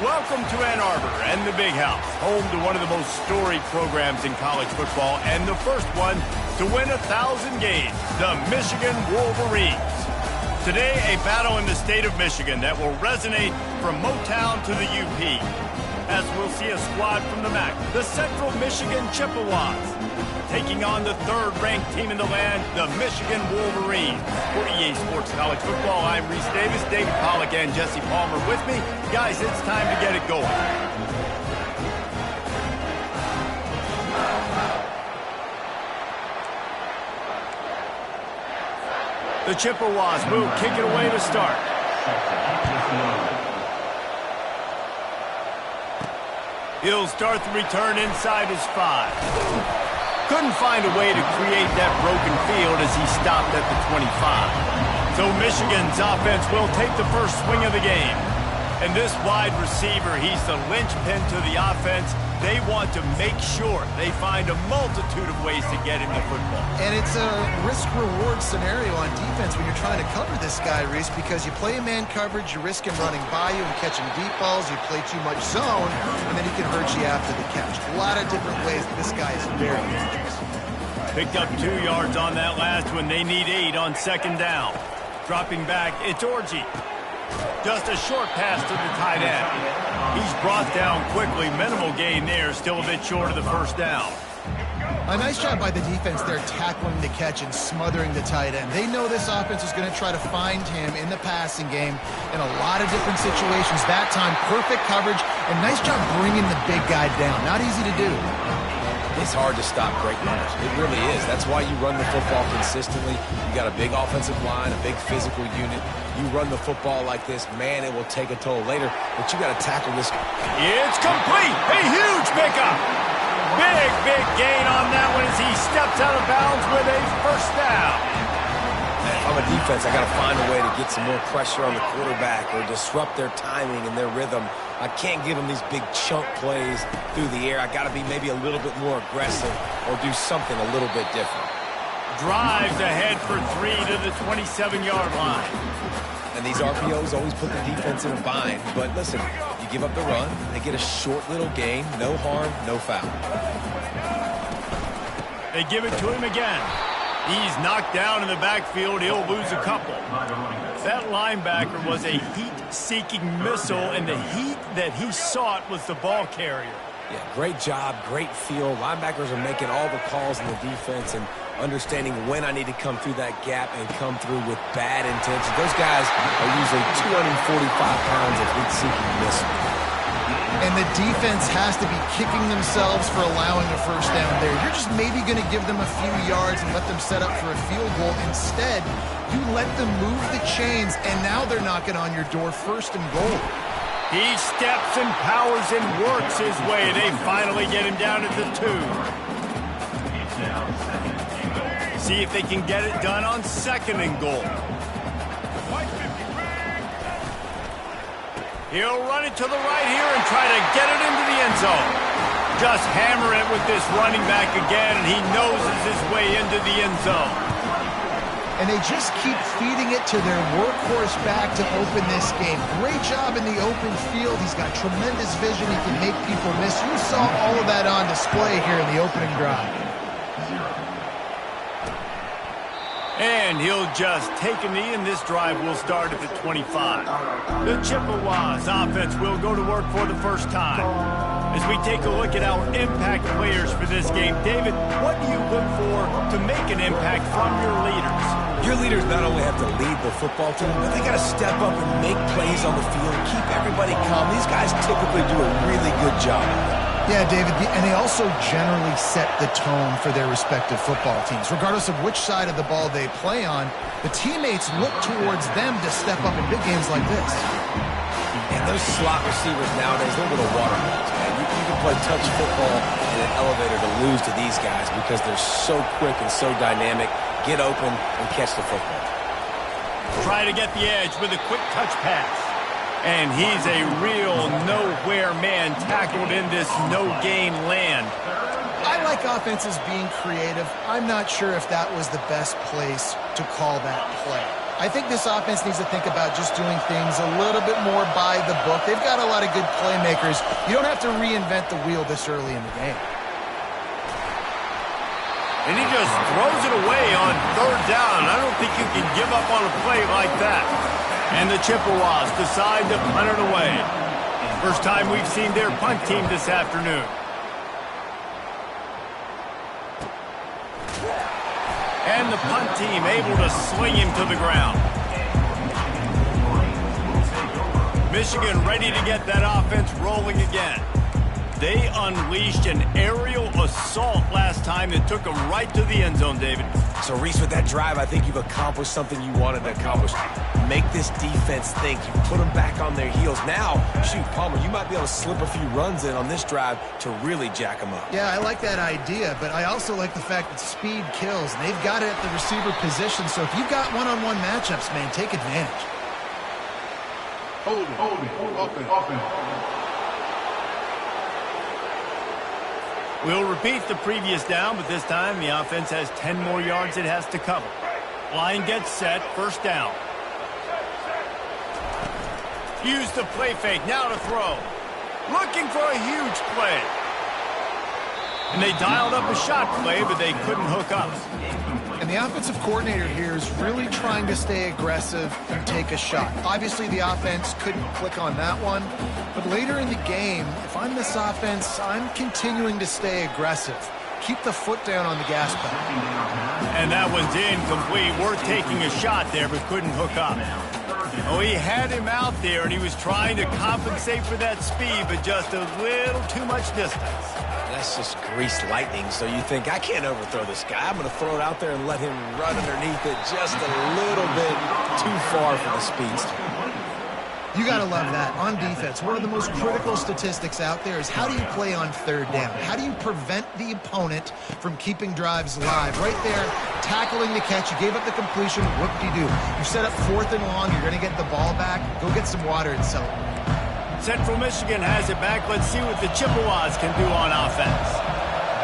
Welcome to Ann Arbor and the Big House, home to one of the most storied programs in college football and the first one to win 1,000 games, the Michigan Wolverines. Today, a battle in the state of Michigan that will resonate from Motown to the UP, as we'll see a squad from the MAC, the Central Michigan Chippewas, taking on the third-ranked team in the land, the Michigan Wolverines. For EA Sports College Football, I'm Reese Davis, David Pollack, and Jesse Palmer with me. Guys, it's time to get it going. The Chippewas will kick it away to start. He'll start the return inside his 5. Couldn't find a way to create that broken field as he stopped at the 25. So Michigan's offense will take the first swing of the game. And this wide receiver, he's the linchpin to the offense. They want to make sure they find a multitude of ways to get him the football. And it's a risk-reward scenario on defense when you're trying to cover this guy, Reese, because you play man coverage, you risk him running by you and catching deep balls, you play too much zone, and then he can hurt you after the catch. A lot of different ways that this guy is very dangerous. Picked up 2 yards on that last one. They need 8 on second down. Dropping back, it's Orji. Just a short pass to the tight end. He's brought down quickly. Minimal gain there. Still a bit short of the first down. A nice job by the defense there, tackling the catch and smothering the tight end. They know this offense is going to try to find him in the passing game in a lot of different situations. That time, perfect coverage, and nice job bringing the big guy down. Not easy to do. It's hard to stop great runners. It really is. That's why you run the football consistently. You got a big offensive line, a big physical unit. You run the football like this, man, it will take a toll later, but you got to tackle this. It's complete. A huge pickup. Big gain on that one as he steps out of bounds with a first down. If I'm a defense, I got to find a way to get some more pressure on the quarterback or disrupt their timing and their rhythm. I can't give them these big chunk plays through the air. I got to be maybe a little bit more aggressive or do something a little bit different. Drives ahead for 3 to the 27-yard line. And these RPOs always put the defense in a bind. But listen, you give up the run, they get a short little gain, no harm, no foul. They give it to him again. He's knocked down in the backfield. He'll lose a couple. That linebacker was a heat-seeking missile, and the heat that he sought was the ball carrier. Yeah, great job, great feel. Linebackers are making all the calls in the defense and understanding when I need to come through that gap and come through with bad intentions. Those guys are usually 245 pounds of heat-seeking missile. And the defense has to be kicking themselves for allowing a first down there. You're just maybe going to give them a few yards and let them set up for a field goal. Instead, you let them move the chains, and now they're knocking on your door first and goal. He steps and powers and works his way. They finally get him down at the 2. See if they can get it done on second and goal. He'll run it to the right here and try to get it into the end zone. Just hammer it with this running back again, and he noses his way into the end zone. And they just keep feeding it to their workhorse back to open this game. Great job in the open field. He's got tremendous vision. He can make people miss. You saw all of that on display here in the opening drive. And he'll just take a knee, and this drive will start at the 25. The Chippewas offense will go to work for the first time. As we take a look at our impact players for this game, David, what do you look for to make an impact from your leaders? Your leaders not only have to lead the football team, but they got to step up and make plays on the field, keep everybody calm. These guys typically do a really good job. Yeah, David, and they also generally set the tone for their respective football teams. Regardless of which side of the ball they play on, the teammates look towards them to step up in big games like this. And those slot receivers nowadays, they're little waterballs, man. You can play touch football in an elevator to lose to these guys because they're so quick and so dynamic. Get open and catch the football. Try to get the edge with a quick touch pass. And he's a real nowhere man tackled in this no-gain land. I like offenses being creative. I'm not sure if that was the best place to call that play. I think this offense needs to think about just doing things a little bit more by the book. They've got a lot of good playmakers. You don't have to reinvent the wheel this early in the game. And he just throws it away on third down. I don't think you can give up on a play like that. And the Chippewas decide to punt it away. First time we've seen their punt team this afternoon. And the punt team able to sling him to the ground. Michigan ready to get that offense rolling again. They unleashed an aerial assault last time that took them right to the end zone, David. So, Reese, with that drive, I think you've accomplished something you wanted to accomplish. Make this defense think. You put them back on their heels. Now, shoot, Palmer, you might be able to slip a few runs in on this drive to really jack them up. Yeah, I like that idea, but I also like the fact that speed kills, and they've got it at the receiver position. So if you've got one-on-one matchups, man, take advantage. Hold it. Open. We'll repeat the previous down, but this time the offense has 10 more yards it has to cover. Line gets set, first down. Use the play fake, now to throw. Looking for a huge play. And they dialed up a shot play, but they couldn't hook up. And the offensive coordinator here is really trying to stay aggressive and take a shot. Obviously, the offense couldn't click on that one. But later in the game, if I'm this offense, I'm continuing to stay aggressive. Keep the foot down on the gas pedal. And that one's incomplete. Worth taking a shot there, but couldn't hook up. Oh, he had him out there, and he was trying to compensate for that speed, but just a little too much distance. That's just greased lightning, so you think, I can't overthrow this guy. I'm going to throw it out there and let him run underneath it just a little bit too far for the speedster. You got to love that. On defense, one of the most critical statistics out there is how do you play on third down? How do you prevent the opponent from keeping drives live? Right there, tackling the catch. You gave up the completion. Whoop-de-doo. You set up fourth and long. You're going to get the ball back. Go get some water and sell it. Central Michigan has it back. Let's see what the Chippewas can do on offense.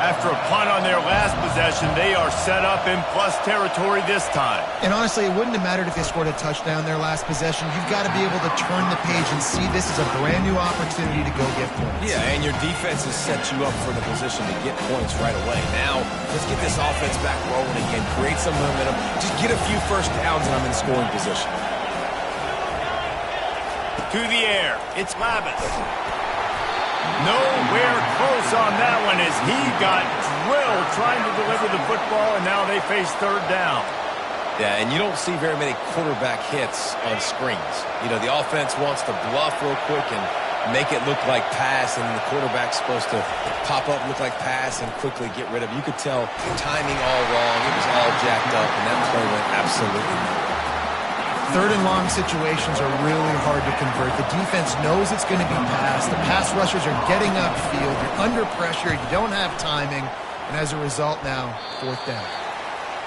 After a punt on their last possession, they are set up in plus territory this time. And honestly, it wouldn't have mattered if they scored a touchdown their last possession. You've got to be able to turn the page and see this is a brand new opportunity to go get points. Yeah, and your defense has set you up for the position to get points right away. Now, let's get this offense back rolling again, create some momentum, just get a few first downs, and I'm in scoring position. To the air, it's Lavis. Nowhere close on that one as he got drilled trying to deliver the football, and now they face third down. Yeah, and you don't see very many quarterback hits on screens. You know, the offense wants to bluff real quick and make it look like pass, and the quarterback's supposed to pop up, look like pass, and quickly get rid of it. You could tell timing all wrong. It was all jacked up, and that play went absolutely nowhere. Third and long situations are really hard to convert. The defense knows it's going to be passed. The pass rushers are getting upfield. You're under pressure. You don't have timing. And as a result now, fourth down.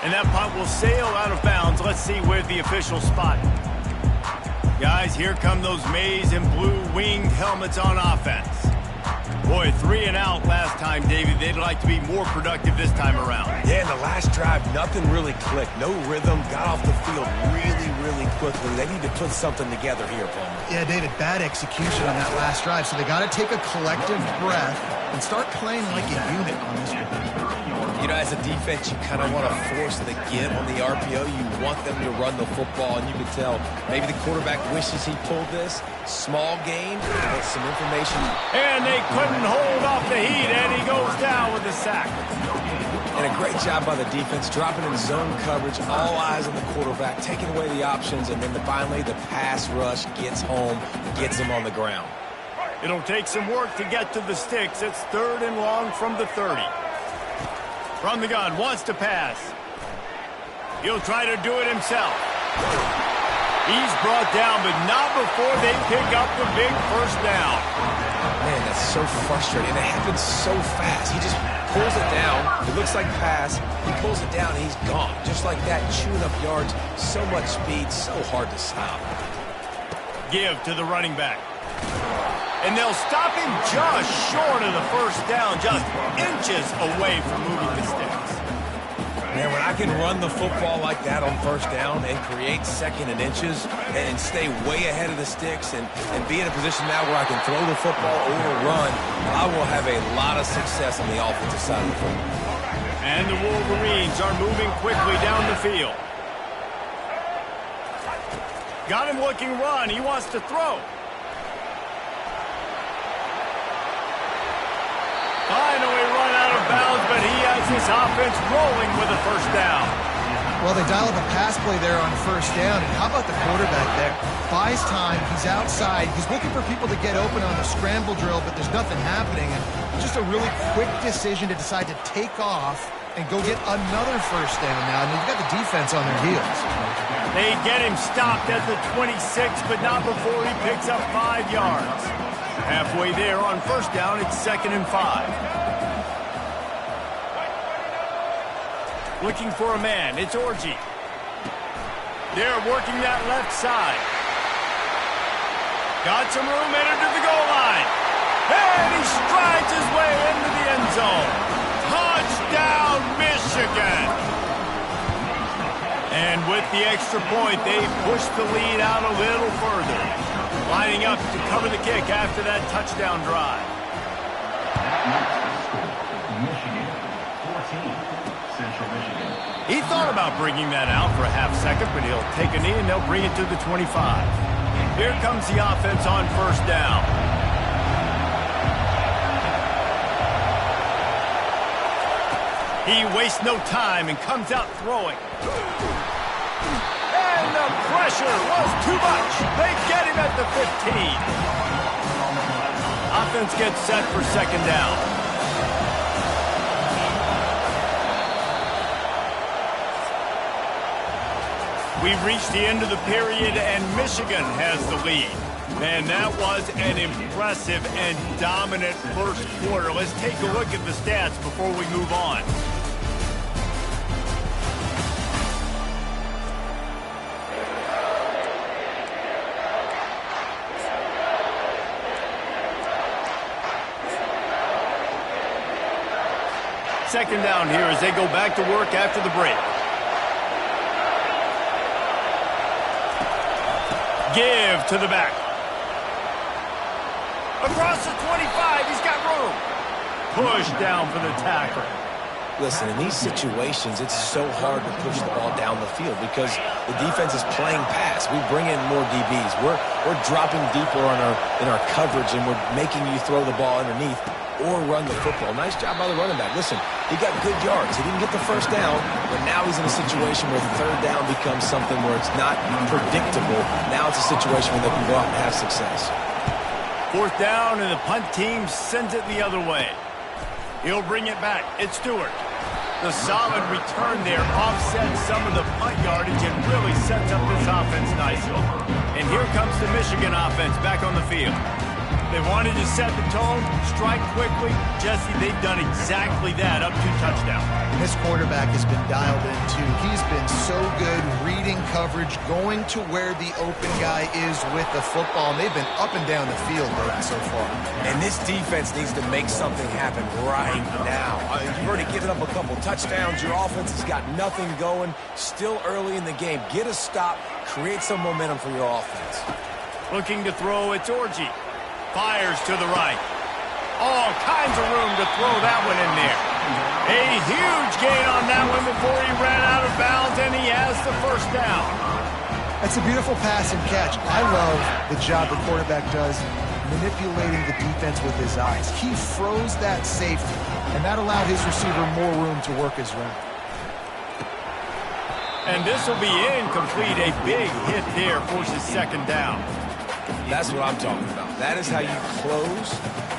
And that punt will sail out of bounds. Let's see where the official spot. Guys, here come those maize and blue winged helmets on offense. Boy, 3 and out last time, David. They'd like to be more productive this time around. Yeah, in the last drive, nothing really clicked. No rhythm, got off the field really quickly. They need to put something together here, Palmer. Yeah, David, bad execution on that last drive. So they got to take a collective breath and start playing like a unit on this one. You know, as a defense, you kind of want to force the give on the RPO. You want them to run the football, and you can tell maybe the quarterback wishes he pulled this. Small gain, but some information. And they couldn't hold off the heat, and he goes down with a sack. And a great job by the defense, dropping in zone coverage, all eyes on the quarterback, taking away the options, and then finally the pass rush gets home, gets him on the ground. It'll take some work to get to the sticks. It's third and long from the 30. From the gun, wants to pass. He'll try to do it himself. He's brought down, but not before they pick up the big first down. Man, that's so frustrating. It happens so fast. He just pulls it down. It looks like pass. He pulls it down, and he's gone. Just like that, chewing up yards. So much speed, so hard to stop. Give to the running back. And they'll stop him just short of the first down, just inches away from moving the sticks. Man, when I can run the football like that on first down and create second and inches and stay way ahead of the sticks and be in a position now where I can throw the football or run, I will have a lot of success on the offensive side of the football. And the Wolverines are moving quickly down the field. Got him looking run. He wants to throw. Finally run out of bounds, but he has his offense rolling with a first down. Well, they dial up a pass play there on first down, and how about the quarterback there? Buys time, he's outside, he's looking for people to get open on the scramble drill, but there's nothing happening, and just a really quick decision to decide to take off and go get another first down now, and you've got the defense on their heels. They get him stopped at the 26, but not before he picks up 5 yards. Halfway there on first down, it's 2nd and 5. Looking for a man, it's Orji. They're working that left side. Got some room, entered to the goal line. And he strides his way into the end zone. Touchdown, Michigan! And with the extra point, they push the lead out a little further. Lining up to cover the kick after that touchdown drive. Michigan, 14, Central Michigan. He thought about bringing that out for a half second, but he'll take a knee and they'll bring it to the 25. Here comes the offense on first down. He wastes no time and comes out throwing. And the pressure was too much. They get him at the 15. Offense gets set for second down. We've reached the end of the period, and Michigan has the lead. Man, that was an impressive and dominant first quarter. Let's take a look at the stats before we move on. Second down here as they go back to work after the break. Give to the back. Across the 25, he's got room. Push down for the tackle. Listen, in these situations, it's so hard to push the ball down the field because the defense is playing pass. We bring in more DBs. We're dropping deeper in our coverage, and we're making you throw the ball underneath or run the football. Nice job by the running back. Listen, he got good yards. He didn't get the first down, but now he's in a situation where third down becomes something where it's not predictable. Now it's a situation where they can go out and have success. Fourth down, and the punt team sends it the other way. He'll bring it back. It's Stewart. The solid return there offsets some of the punt yardage and really sets up this offense nicely. And here comes the Michigan offense back on the field. They wanted to set the tone, strike quickly. Jesse, they've done exactly that up to touchdown. And this quarterback has been dialed in, too. He's been so good reading coverage, going to where the open guy is with the football. And they've been up and down the field so far. And this defense needs to make something happen right now. You've already given up a couple touchdowns. Your offense has got nothing going. Still early in the game. Get a stop. Create some momentum for your offense. Looking to throw, it's Orji. Fires to the right. All kinds of room to throw that one in there. A huge gain on that one before he ran out of bounds, and he has the first down. That's a beautiful pass and catch. I love the job the quarterback does manipulating the defense with his eyes. He froze that safety, and that allowed his receiver more room to work his route. And this will be incomplete. A big hit there forces second down. That's what I'm talking about. That is how you close.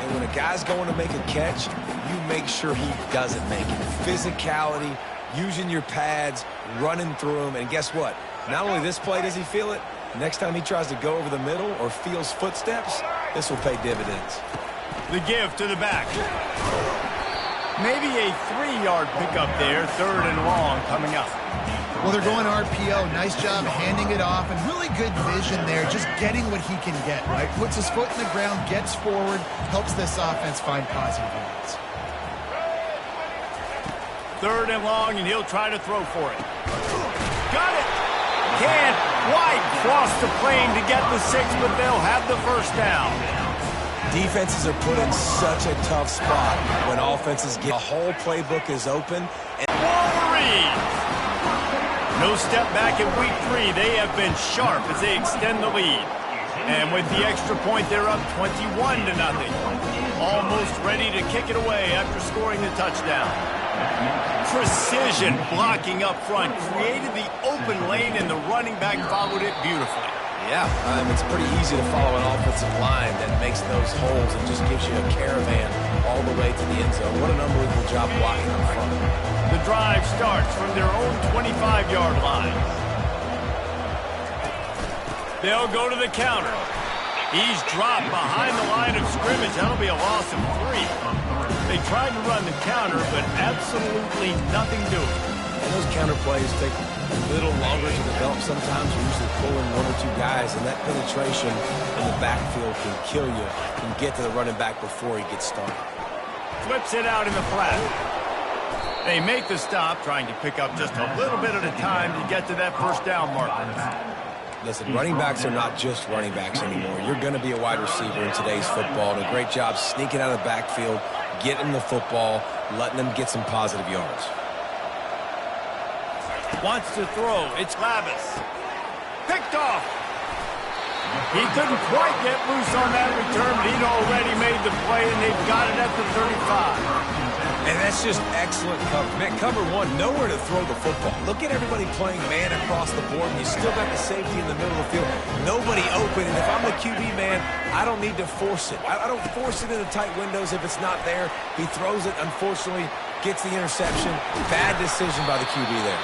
And when a guy's going to make a catch, you make sure he doesn't make it. Physicality, using your pads, running through them. And guess what? Not only this play does he feel it, next time he tries to go over the middle or feels footsteps, this will pay dividends. The give to the back. Maybe a 3-yard pickup there, third and long coming up. Well, they're going RPO. Nice job handing it off, and really good vision there, just getting what he can get, right? Puts his foot in the ground, gets forward, helps this offense find positive yards. 3rd and long, and he'll try to throw for it. Got it. Can't quite cross the plane to get the 6, but they'll have the first down. Defenses are put in such a tough spot when offenses get... The whole playbook is open. And Wolverines! No step back in week 3. They have been sharp as they extend the lead. And with the extra point, they're up 21-0. Almost ready to kick it away after scoring the touchdown. Precision blocking up front created the open lane, and the running back followed it beautifully. yeah, it's pretty easy to follow an offensive line that makes those holes and just gives you a caravan all the way to the end zone. What an unbelievable job blocking up front. The drive starts from their own 25-yard line. They'll go to the counter. He's dropped behind the line of scrimmage. That'll be a loss of 3. They tried to run the counter, but absolutely nothing doing. And those counter plays take a little longer to develop sometimes. You're usually pulling 1 or 2 guys, and that penetration in the backfield can kill you. Can get to the running back before he gets started. Flips it out in the flat. They make the stop, trying to pick up just a little bit at a time to get to that first down marker. Listen, running backs are not just running backs anymore. You're going to be a wide receiver in today's football, and a great job sneaking out of the backfield, getting the football, letting them get some positive yards. Wants to throw. It's Lavis. Picked off. He couldn't quite get loose on that return, but he'd already made the play, and they've got it at the 35. And that's just excellent coverage. Man, cover 1, nowhere to throw the football. Look at everybody playing man across the board, and you still got the safety in the middle of the field. Nobody open, and if I'm the QB, man, I don't need to force it. I don't force it into tight windows if it's not there. He throws it, unfortunately, gets the interception. Bad decision by the QB there.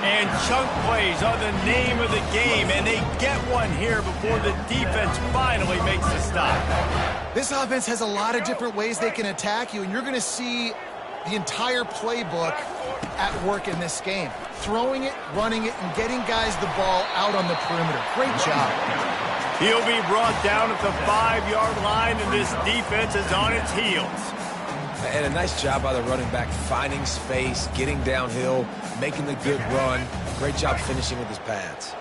And chunk plays are the name of the game, and they get one here before the defense finally makes the stop. This offense has a lot of different ways they can attack you, and you're going to see the entire playbook at work in this game. Throwing it, running it, and getting guys the ball out on the perimeter. Great job. He'll be brought down at the 5-yard line, and this defense is on its heels. And a nice job by the running back, finding space, getting downhill, making the good run. Great job finishing with his pads.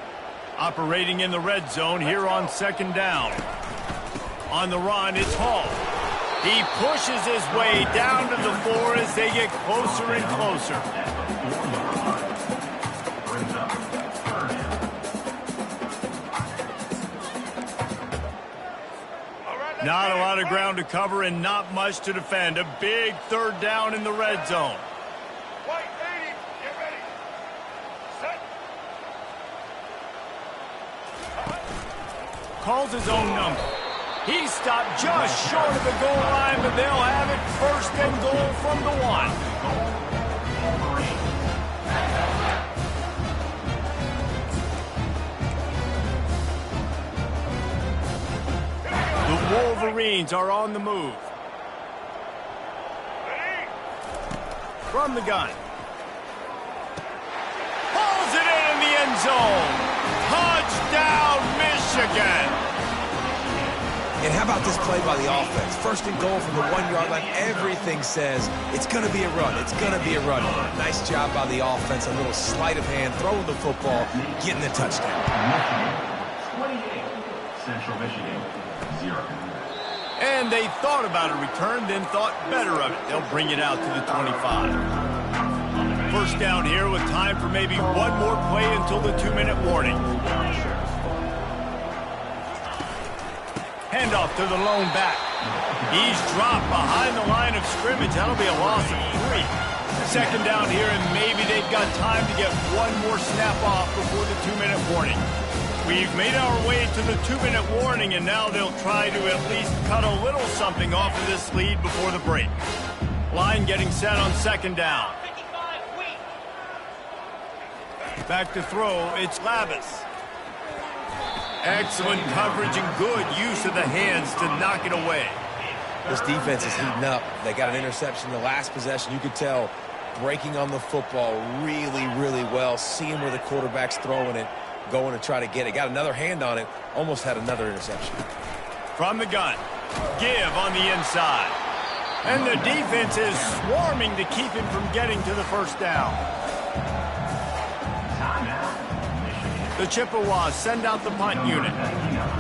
Operating in the red zone here on 2nd down. On the run, it's Hall. He pushes his way down to the floor as they get closer and closer. Not a lot of ground to cover and not much to defend. A big 3rd down in the red zone. White 80, get ready. Set. Calls his own number. He stopped just short of the goal line, but they'll have it 1st and goal from the 1. The Wolverines are on the move. From the gun. Pulls it in the end zone. Touchdown, Michigan. And how about this play by the offense? 1st and goal from the 1-yard line. Everything says it's going to be a run. It's going to be a run. Nice job by the offense. A little sleight of hand, throwing the football, getting the touchdown. 28, Central Michigan, 0. And they thought about a return, then thought better of it. They'll bring it out to the 25. 1st down here with time for maybe one more play until the 2-minute warning. Handoff to the lone back. He's dropped behind the line of scrimmage. That'll be a loss of 3. 2nd down here, and maybe they've got time to get one more snap off before the 2-minute warning. We've made our way to the 2-minute warning, and now they'll try to at least cut a little something off of this lead before the break. Line getting set on 2nd down. Back to throw, it's Lavis. Excellent coverage and good use of the hands to knock it away. This defense is heating up. They got an interception the last possession. You could tell breaking on the football really, really well. Seeing where the quarterback's throwing it, going to try to get it. Got another hand on it. Almost had another interception. From the gun. Give on the inside. And the defense is swarming to keep him from getting to the first down. The Chippewas send out the punt unit.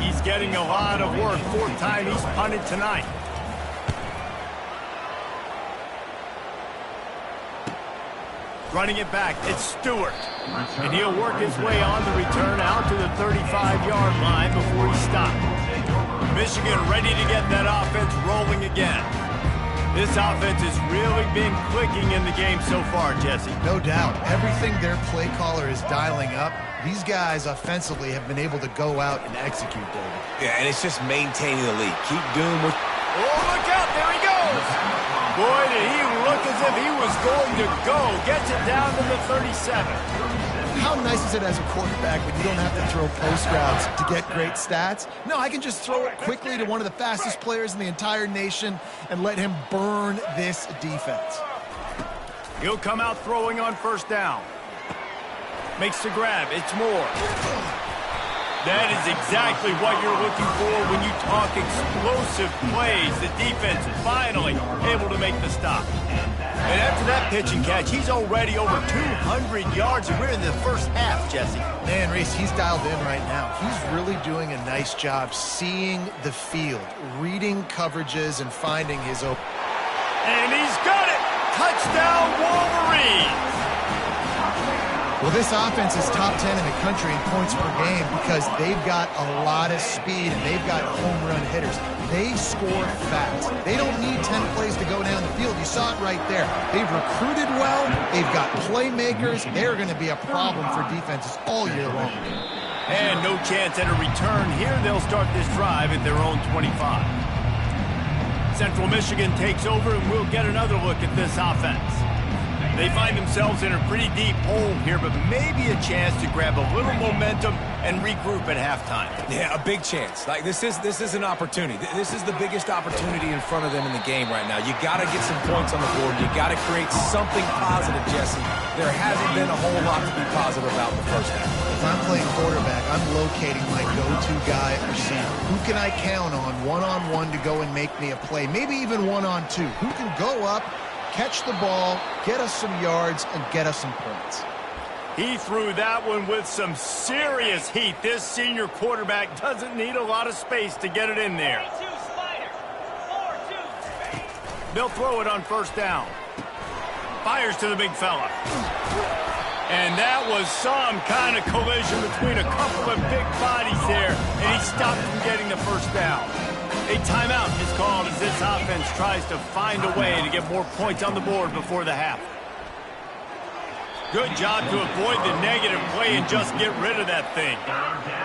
He's getting a lot of work. Fourth time he's punted tonight. Running it back, it's Stewart. And he'll work his way on the return out to the 35-yard line before he stopped. Michigan ready to get that offense rolling again. This offense has really been clicking in the game so far, Jesse. No doubt. Everything their play caller is dialing up, these guys offensively have been able to go out and execute, David. Yeah, and it's just maintaining the lead. Keep doing what... Oh, look out. There he goes. Boy, did he look as if he was going to go. Gets it down to the 37. How nice is it as a quarterback when you don't have to throw post routes to get great stats? No, I can just throw it quickly to one of the fastest players in the entire nation and let him burn this defense. He'll come out throwing on first down. Makes the grab. It's Moore. That is exactly what you're looking for when you talk explosive plays. The defense is finally able to make the stop. And after that pitch and catch, he's already over 200 yards, and we're in the first half, Jesse. Man, Reese, he's dialed in right now. He's really doing a nice job seeing the field, reading coverages, and finding his open. And he's got it! Touchdown, Wolverines! Well, this offense is top 10 in the country in points per game because they've got a lot of speed and they've got home run hitters. They score fast. They don't need 10 plays to go down the field. You saw it right there. They've recruited well. They've got playmakers. They're going to be a problem for defenses all year long. And no chance at a return here. They'll start this drive at their own 25. Central Michigan takes over, and we'll get another look at this offense. They find themselves in a pretty deep hole here, but maybe a chance to grab a little momentum and regroup at halftime. Yeah, a big chance. Like this is an opportunity. This is the biggest opportunity in front of them in the game right now. You got to get some points on the board. You got to create something positive, Jesse. There hasn't been a whole lot to be positive about the first half. If I'm playing quarterback, I'm locating my go-to guy at receiver. Who can I count on one-on-one to go and make me a play? Maybe even one-on-two. Who can go up, catch the ball, get us some yards, and get us some points. He threw that one with some serious heat. This senior quarterback doesn't need a lot of space to get it in there. They'll throw it on first down. Fires to the big fella. And that was some kind of collision between a couple of big bodies there, and he stopped from getting the first down. A timeout is called as this offense tries to find a way to get more points on the board before the half. Good job to avoid the negative play and just get rid of that thing.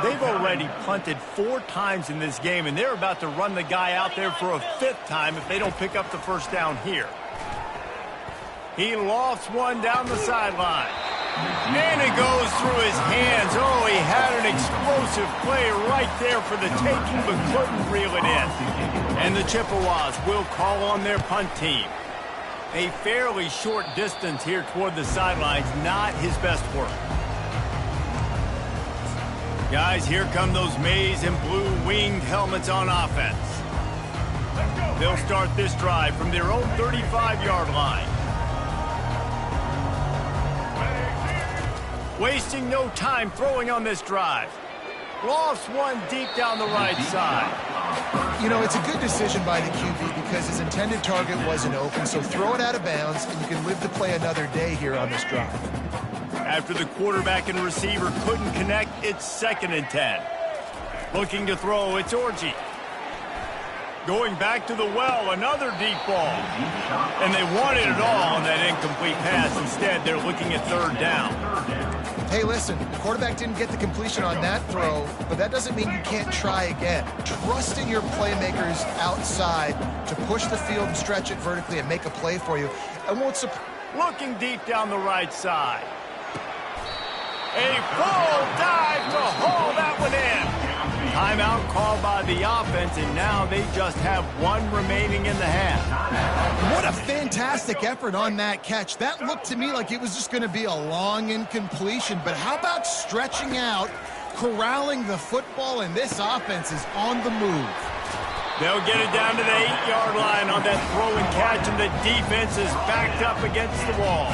They've already punted 4 times in this game, and they're about to run the guy out there for a 5th time if they don't pick up the first down here. He lofts one down the sideline. And it goes through his hands. Oh, he had an explosive play right there for the taking, but couldn't reel it in. And the Chippewas will call on their punt team. A fairly short distance here toward the sidelines, not his best work. Guys, here come those maize and blue winged helmets on offense. They'll start this drive from their own 35-yard line. Wasting no time throwing on this drive. Lofts one deep down the right side. You know, it's a good decision by the QB because his intended target wasn't open, so throw it out of bounds, and you can live to play another day here on this drive. After the quarterback and receiver couldn't connect, it's 2nd and 10. Looking to throw, it's Orji. Going back to the well, another deep ball. And they wanted it all on that incomplete pass. Instead, they're looking at 3rd down. Hey, listen, the quarterback didn't get the completion on that throw, but that doesn't mean you can't try again. Trust in your playmakers outside to push the field and stretch it vertically and make a play for you. And won't looking deep down the right side. A full dive to haul that one in. Timeout called by the offense, and now they just have 1 remaining in the half. What a fantastic effort on that catch. That looked to me like it was just going to be a long incompletion, but how about stretching out, corralling the football, and this offense is on the move. They'll get it down to the 8-yard line on that throw and catch, and the defense is backed up against the wall.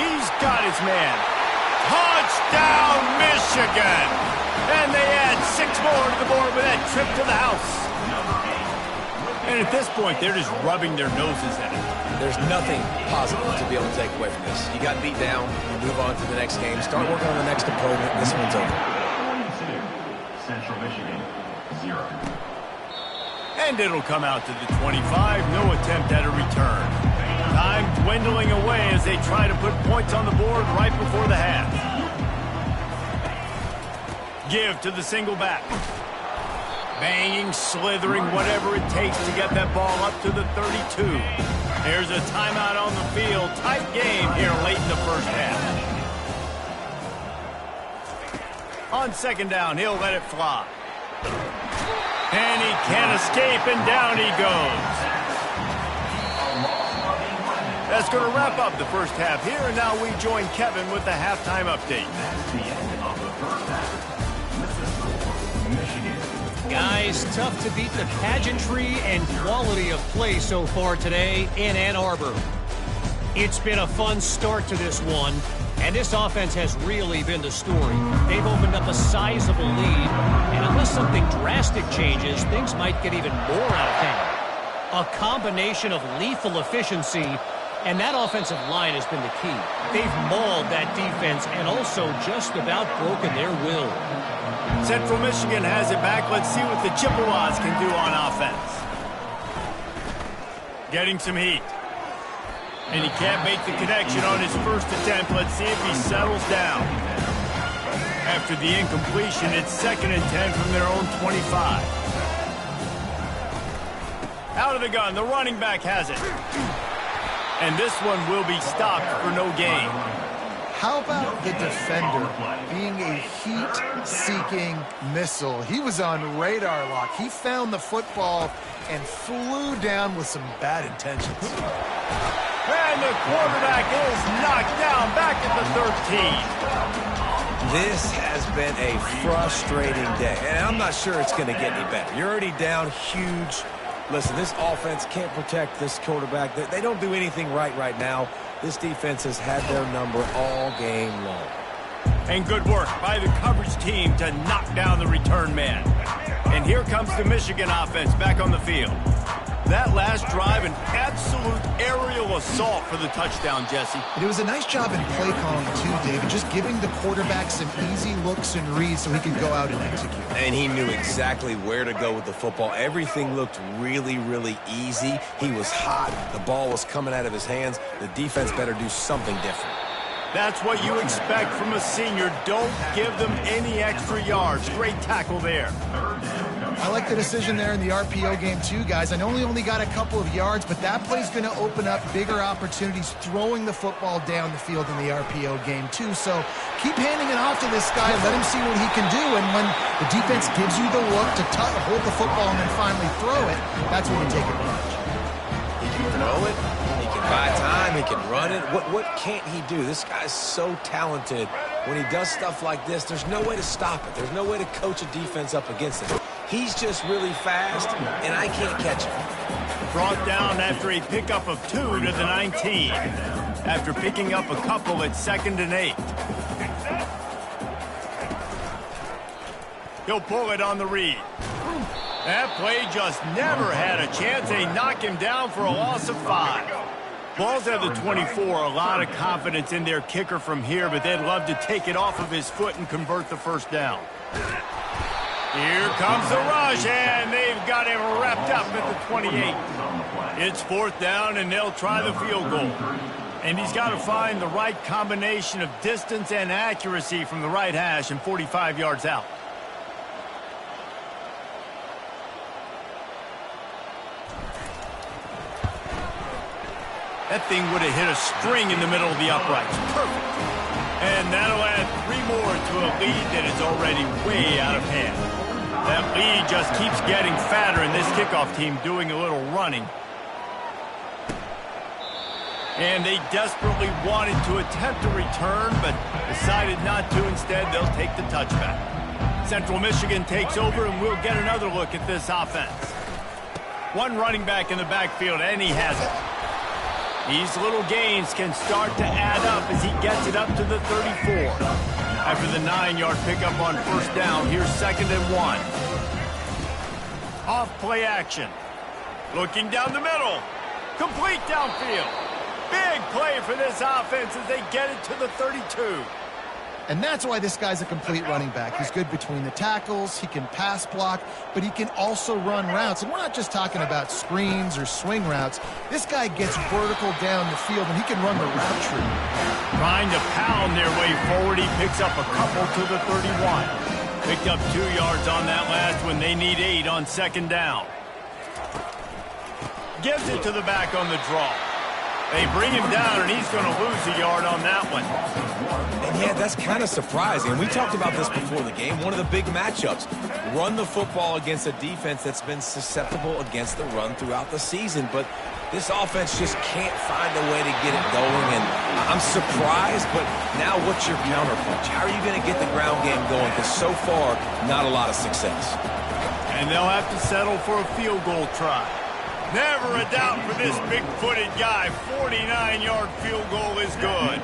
He's got his man. Touchdown, Michigan! And they add 6 more to the board with that trip to the house. And at this point, they're just rubbing their noses at it. There's nothing positive to be able to take away from this. You got beat down, you move on to the next game, start working on the next opponent, this one's over. 22, Central Michigan, 0. And it'll come out to the 25, no attempt at a return. Time dwindling away as they try to put points on the board right before the half. Give to the single back. Banging, slithering, whatever it takes to get that ball up to the 32. There's a timeout on the field. Tight game here late in the first half. On second down, he'll let it fly. And he can't escape, and down he goes. That's going to wrap up the first half here, and now we join Kevin with the halftime update. The end of the first half. Michigan. Guys, tough to beat the pageantry and quality of play so far today in Ann Arbor. It's been a fun start to this one, and this offense has really been the story. They've opened up a sizable lead, and unless something drastic changes, things might get even more out of hand. A combination of lethal efficiency, and that offensive line has been the key. They've mauled that defense and also just about broken their will. Central Michigan has it back. Let's see what the Chippewas can do on offense. Getting some heat. And he can't make the connection on his first attempt. Let's see if he settles down. After the incompletion, it's 2nd and 10 from their own 25. Out of the gun, the running back has it. And this one will be stopped for no gain. How about the defender being a heat-seeking missile? He was on radar lock. He found the football and flew down with some bad intentions. And the quarterback is knocked down back at the 13. This has been a frustrating day, and I'm not sure it's going to get any better. You're already down huge. Listen, this offense can't protect this quarterback. They don't do anything right now. This defense has had their number all game long. And good work by the coverage team to knock down the return man. And here comes the Michigan offense back on the field. That last drive, an absolute aerial assault for the touchdown, Jesse. It was a nice job in play calling, too, David, just giving the quarterback some easy looks and reads so he could go out and execute. And he knew exactly where to go with the football. Everything looked really easy. He was hot. The ball was coming out of his hands. The defense better do something different. That's what you expect from a senior. Don't give them any extra yards. Great tackle there. I like the decision there in the RPO game too, guys. I know he only got a couple of yards, but that play's going to open up bigger opportunities throwing the football down the field in the RPO game too. So keep handing it off to this guy. Let him see what he can do. And when the defense gives you the look to hold the football and then finally throw it, that's when you take advantage. He can throw it. He can buy time. He can run it. What can't he do? This guy's so talented. When he does stuff like this, there's no way to stop it. There's no way to coach a defense up against it. He's just really fast, and I can't catch him. Brought down after a pickup of 2 to the 19. After picking up a couple at 2nd and 8. He'll pull it on the read. That play just never had a chance. They knock him down for a loss of 5. Ball's at the 24. A lot of confidence in their kicker from here, but they'd love to take it off of his foot and convert the first down. Here comes the rush, and they've got him wrapped up at the 28. It's 4th down, and they'll try the field goal. And he's got to find the right combination of distance and accuracy from the right hash and 45 yards out. That thing would have hit a string in the middle of the uprights. Perfect. And that'll add 3 more to a lead that is already way out of hand. That lead just keeps getting fatter, and this kickoff team doing a little running. And they desperately wanted to attempt a return, but decided not to. Instead, they'll take the touchback. Central Michigan takes over, and we'll get another look at this offense. One running back in the backfield, and he has it. These little gains can start to add up as he gets it up to the 34. After the 9-yard pickup on first down, here's 2nd and 1. Off play action. Looking down the middle. Complete downfield. Big play for this offense as they get it to the 32. And that's why this guy's a complete running back. He's good between the tackles, he can pass block, but he can also run routes. And we're not just talking about screens or swing routes. This guy gets vertical down the field, and he can run the route tree. Trying to pound their way forward, he picks up a couple to the 31. Picked up 2 yards on that last one. They need 8 on 2nd down. Gives it to the back on the draw. They bring him down, and he's going to lose a yard on that one. And yeah, that's kind of surprising. We talked about this before the game. One of the big matchups. Run the football against a defense that's been susceptible against the run throughout the season. But this offense just can't find a way to get it going. And I'm surprised, but now what's your counterpunch? How are you going to get the ground game going? Because so far, not a lot of success. And they'll have to settle for a field goal try. Never a doubt for this big-footed guy. 49-yard field goal is good.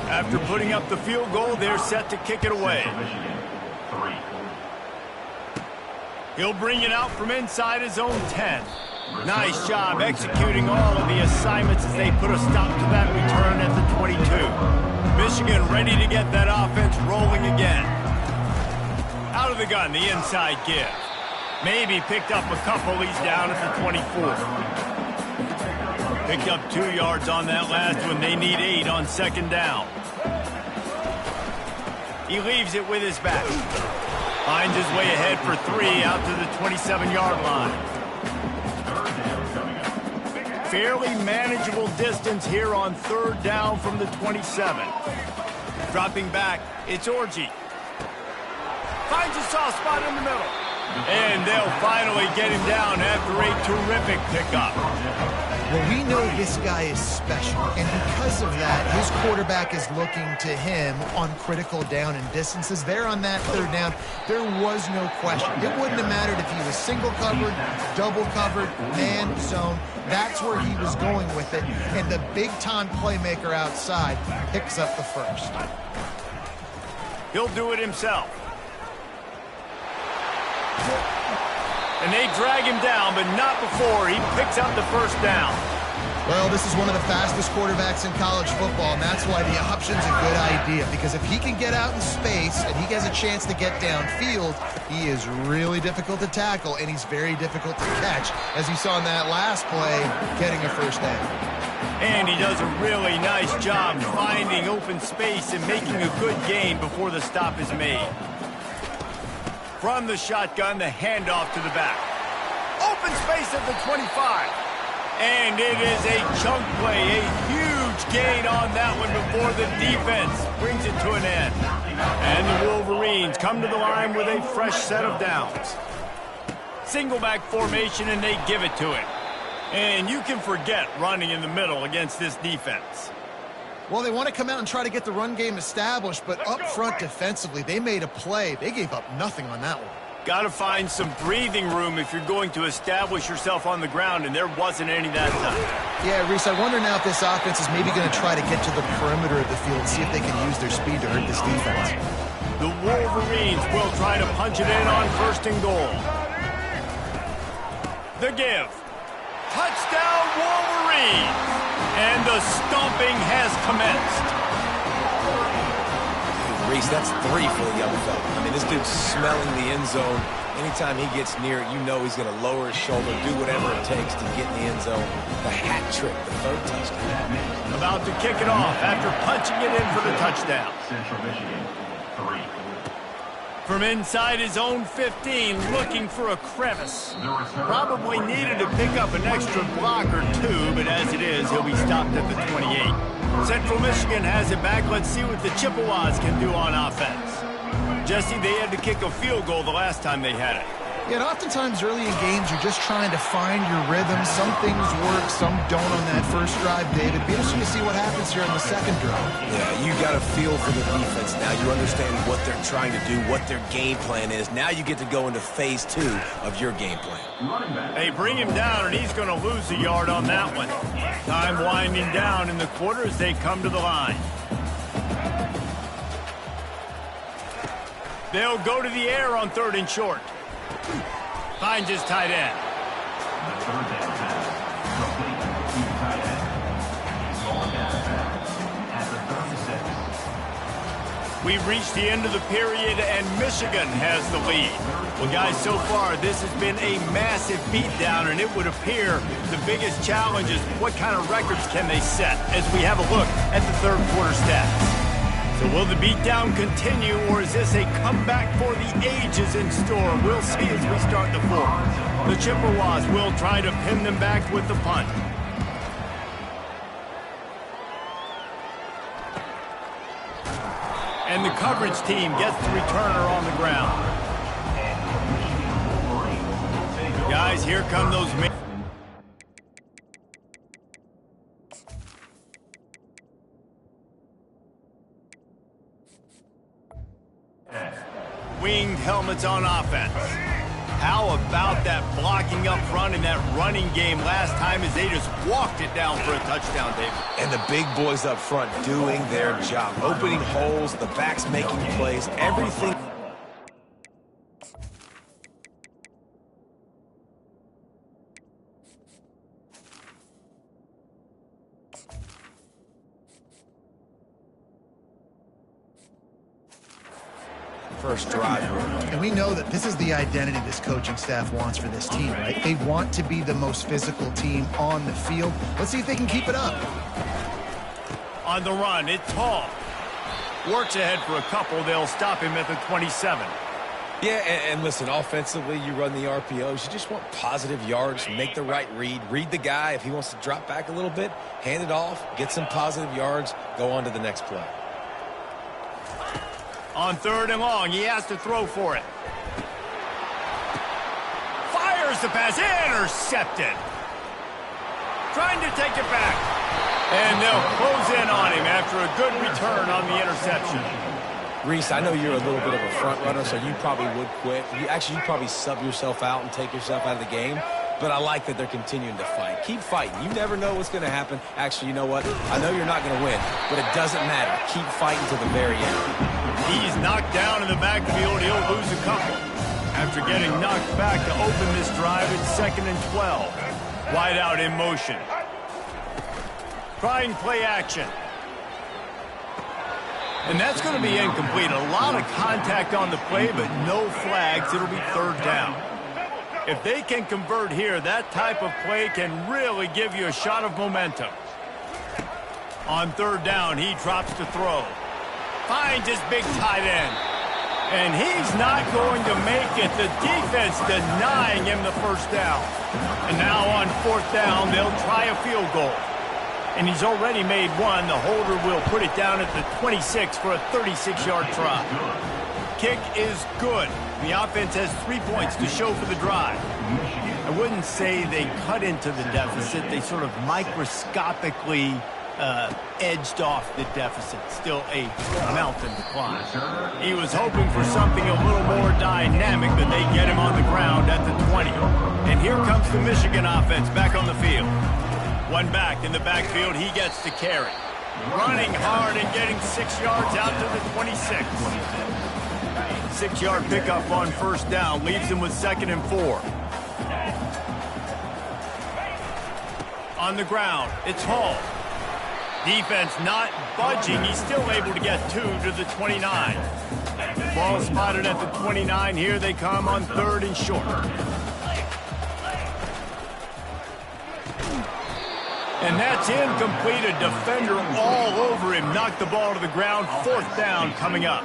After putting up the field goal, they're set to kick it away. He'll bring it out from inside his own 10. Nice job executing all of the assignments as they put a stop to that return at the 22. Michigan ready to get that offense rolling again. Out of the gun, the inside give. Maybe picked up a couple. He's down at the 24. Picked up 2 yards on that last one. They need 8 on 2nd down. He leaves it with his back. Finds his way ahead for 3 out to the 27-yard line. Fairly manageable distance here on 3rd down from the 27. Dropping back, it's Orji. Finds a soft spot in the middle. And they'll finally get him down after a terrific pickup. Well, we know this guy is special, and because of that, his quarterback is looking to him on critical down and distances. There on that 3rd down, there was no question. It wouldn't have mattered if he was single covered, double covered, man, zone. That's where he was going with it, and the big-time playmaker outside picks up the first. He'll do it himself. And they drag him down, but not before he picks up the first down. Well, this is one of the fastest quarterbacks in college football, and that's why the option's a good idea. Because if he can get out in space and he has a chance to get downfield, he is really difficult to tackle, and he's very difficult to catch, as you saw in that last play, getting a first down. And he does a really nice job finding open space and making a good gain before the stop is made. From the shotgun, the handoff to the back. Open space at the 25. And it is a chunk play, a huge gain on that one before the defense brings it to an end. And the Wolverines come to the line with a fresh set of downs. Single back formation, and they give it to it. And you can forget running in the middle against this defense. Well, they want to come out and try to get the run game established, but up front defensively, they made a play. They gave up nothing on that one. Got to find some breathing room if you're going to establish yourself on the ground, and there wasn't any that time. Yeah, Reese, I wonder now if this offense is maybe going to try to get to the perimeter of the field and see if they can use their speed to hurt this defense. The Wolverines will try to punch it in on 1st and goal. The give. Touchdown, Wolverines! And the stomping has commenced. Reese, that's 3 for the young fella. I mean, this dude's smelling the end zone. Anytime he gets near it, you know he's going to lower his shoulder, do whatever it takes to get in the end zone. The hat trick, the 3rd touchdown. About to kick it off after punching it in for the touchdown. Central Michigan, 3. From inside his own 15, looking for a crevice. Probably needed to pick up an extra block or 2, but as it is, he'll be stopped at the 28. Central Michigan has it back. Let's see what the Chippewas can do on offense. Jesse, they had to kick a field goal the last time they had it. Yeah, and oftentimes early in games, you're just trying to find your rhythm. Some things work, some don't on that first drive, David. Be interesting to see what happens here on the second drive. Yeah, you got a feel for the defense now. You understand what they're trying to do, what their game plan is. Now you get to go into phase 2 of your game plan. They bring him down, and he's going to lose a yard on that one. Time winding down in the quarter as they come to the line. They'll go to the air on 3rd and short. Finds his tight end. The third down pass. Complete to tight end. Small down pass at the 36. We've reached the end of the period, and Michigan has the lead. Well, guys, so far, this has been a massive beatdown, and it would appear the biggest challenge is what kind of records can they set as we have a look at the third quarter stats. So will the beatdown continue, or is this a comeback for the ages in store? We'll see as we start the fourth. The Chippewas will try to pin them back with the punt. And the coverage team gets the returner on the ground. Guys, here come those men. Winged helmets on offense. How about that blocking up front in that running game last time as they just walked it down for a touchdown, David? And the big boys up front doing their job. Opening holes, the backs making plays, everything. First drive. And we know that this is the identity this coaching staff wants for this team, right? They want to be the most physical team on the field. Let's see if they can keep it up. On the run, it's Hall. Works ahead for a couple. They'll stop him at the 27. Yeah, and listen, offensively, you run the RPOs. You just want positive yards, make the right read the guy. If he wants to drop back a little bit, hand it off, get some positive yards, go on to the next play. On 3rd and long, he has to throw for it. Fires the pass, intercepted. Trying to take it back. And they'll close in on him after a good return on the interception. Reese, I know you're a little bit of a front runner, so you probably would quit. You probably sub yourself out and take yourself out of the game. But I like that they're continuing to fight. Keep fighting. You never know what's going to happen. Actually, you know what? I know you're not going to win, but it doesn't matter. Keep fighting to the very end. He's knocked down in the backfield. He'll lose a couple. After getting knocked back to open this drive, it's 2nd and 12. Wide out in motion. Trying play action. And that's going to be incomplete. A lot of contact on the play, but no flags. It'll be 3rd down. If they can convert here, that type of play can really give you a shot of momentum. On 3rd down, he drops to throw. Finds his big tight end. And he's not going to make it. The defense denying him the first down. And now on 4th down, they'll try a field goal. And he's already made one. The holder will put it down at the 26 for a 36-yard try. Kick is good. The offense has 3 points to show for the drive. I wouldn't say they cut into the deficit. They sort of microscopically edged off the deficit. Still a mountain to climb. He was hoping for something a little more dynamic, but they get him on the ground at the 20. And here comes the Michigan offense back on the field. One back in the backfield. He gets to carry. Running hard and getting 6 yards out to the 26. 6-yard pickup on 1st down. Leaves him with 2nd and 4. On the ground, it's Hall. Defense not budging. He's still able to get 2 to the 29. Ball spotted at the 29. Here they come on 3rd and short. And that's incomplete. A defender all over him. Knocked the ball to the ground. 4th down coming up.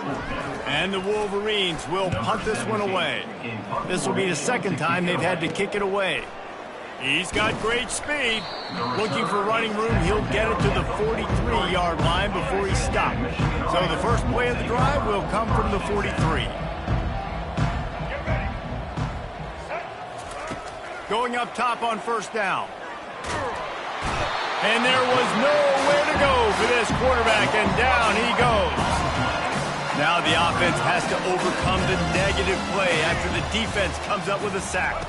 And the Wolverines will punt this one away. This will be the 2nd time they've had to kick it away. He's got great speed. Looking for running room. He'll get it to the 43-yard line before he stopped. So the first play of the drive will come from the 43. Going up top on first down. And there was nowhere to go for this quarterback, and down he goes. Now the offense has to overcome the negative play after the defense comes up with a sack.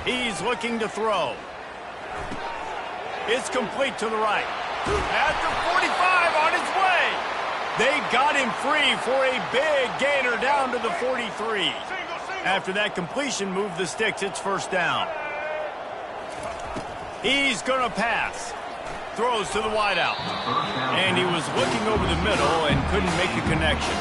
He's looking to throw. It's complete to the right. At the 45 on his way. They got him free for a big gainer down to the 43. After that completion, move the sticks. It's first down. He's going to pass. Throws to the wideout. And he was looking over the middle and couldn't make a connection.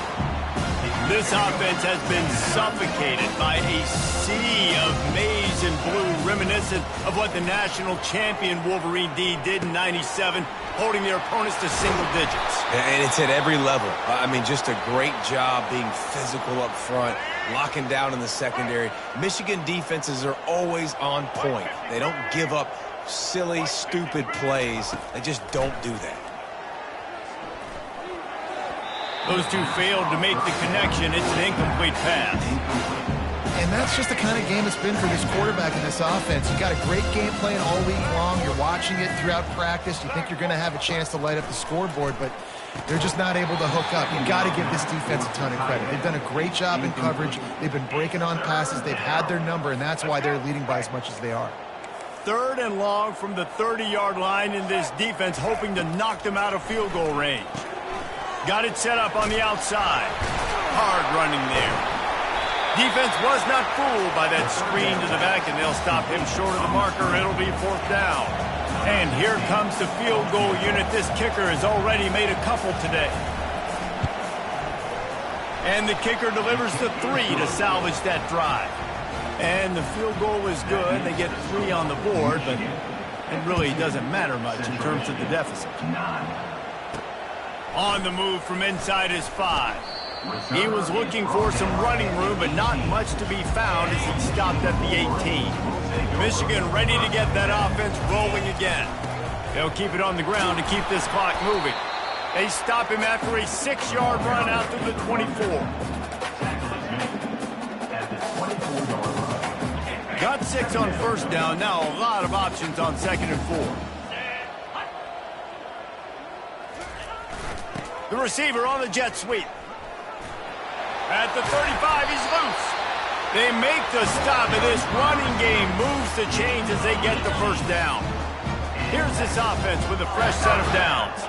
This offense has been suffocated by a sea of maize and blue, reminiscent of what the national champion Wolverine D did in '97, holding their opponents to single digits. And it's at every level. I mean, just a great job being physical up front, locking down in the secondary. Michigan defenses are always on point. They don't give up silly, stupid plays. They just don't do that. Those two failed to make the connection. It's an incomplete pass. And that's just the kind of game it's been for this quarterback in this offense. You got a great game plan all week long. You're watching it throughout practice. You think you're going to have a chance to light up the scoreboard, but they're just not able to hook up. You've got to give this defense a ton of credit. They've done a great job in coverage. They've been breaking on passes. They've had their number, and that's why they're leading by as much as they are. 3rd and long from the 30-yard line in this defense, hoping to knock them out of field goal range. Got it set up on the outside. Hard running there. Defense was not fooled by that screen to the back, and they'll stop him short of the marker. It'll be 4th down. And here comes the field goal unit. This kicker has already made a couple today. And the kicker delivers the 3 to salvage that drive. And the field goal is good. They get 3 on the board, but it really doesn't matter much in terms of the deficit. On the move from inside his 5. He was looking for some running room, but not much to be found as he stopped at the 18. Michigan ready to get that offense rolling again. They'll keep it on the ground to keep this clock moving. They stop him after a 6-yard run out to the 24. Got 6 on first down. Now a lot of options on 2nd and 4. The receiver on the jet sweep. At the 35, he's loose. They make the stop, and this running game moves the chains as they get the first down. Here's this offense with a fresh set of downs.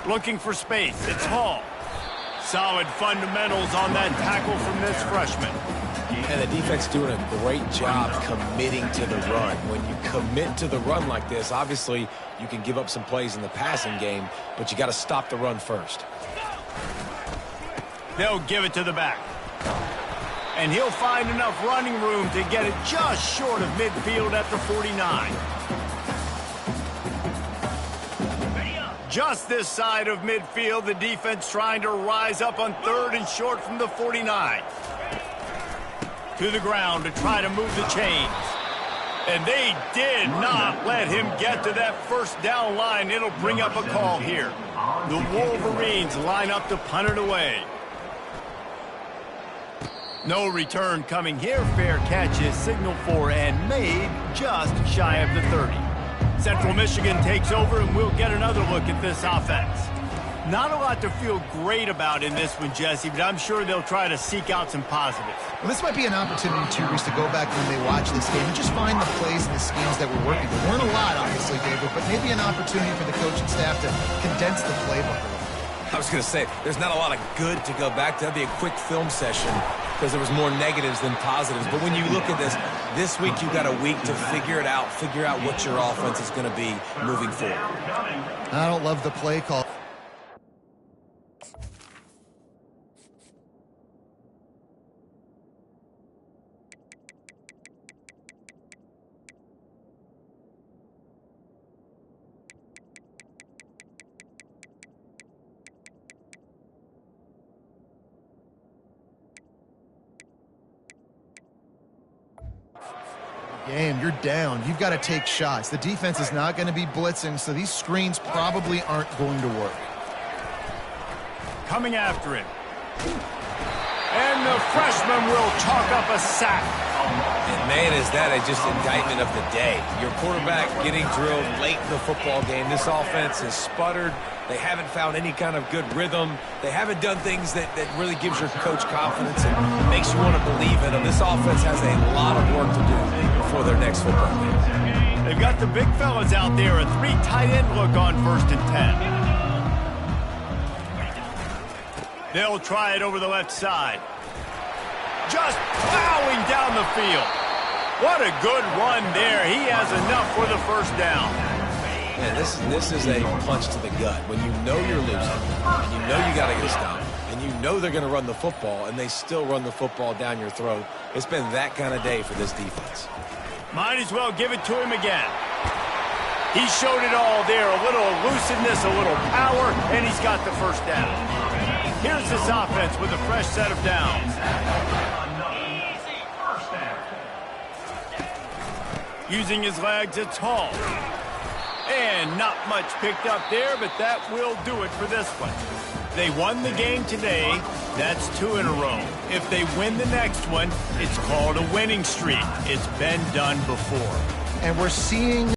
Looking for space. It's Hall. Solid fundamentals on that tackle from this freshman. And the defense doing a great job committing to the run. When you commit to the run like this, obviously you can give up some plays in the passing game, but you got to stop the run first. They'll give it to the back. And he'll find enough running room to get it just short of midfield at the 49. Just this side of midfield, the defense trying to rise up on 3rd and short from the 49. To the ground to try to move the chains. And they did not let him get to that first down line. It'll bring up a call here. The Wolverines line up to punt it away. No return coming here. Fair catch is signaled for and made just shy of the 30. Central Michigan takes over, and we'll get another look at this offense. Not a lot to feel great about in this one, Jesse, but I'm sure they'll try to seek out some positives. Well, this might be an opportunity, too, Reese, to go back when they watch this game and just find the plays and the schemes that were working. There weren't a lot, obviously, David, but maybe an opportunity for the coaching staff to condense the playbook a little. I was going to say, there's not a lot of good to go back to. That'd be a quick film session because there was more negatives than positives. But when you look at this week you got a week to figure it out, figure out what your offense is going to be moving forward. I don't love the play call. Game, you're down. You've got to take shots. The defense is not going to be blitzing, so these screens probably aren't going to work. Coming after him. And the freshman will chalk up a sack. And man, is that just indictment of the day. Your quarterback getting drilled late in the football game. This offense has sputtered. They haven't found any kind of good rhythm. They haven't done things that really gives your coach confidence and makes you want to believe in them. This offense has a lot of work to do before their next football game. They've got the big fellas out there. A 3 tight end look on 1st and 10. They'll try it over the left side. Just plowing down the field. What a good run there. He has enough for the first down. Man, this is a punch to the gut. When you know you're losing, and you know you got to get a stop, and you know they're going to run the football, and they still run the football down your throat. It's been that kind of day for this defense. Might as well give it to him again. He showed it all there. A little elusiveness, a little power, and he's got the first down. Here's this offense with a fresh set of downs. Using his legs, it's Hall. And not much picked up there, but that will do it for this one. They won the game today. That's 2 in a row. If they win the next one, it's called a winning streak. It's been done before. And we're seeing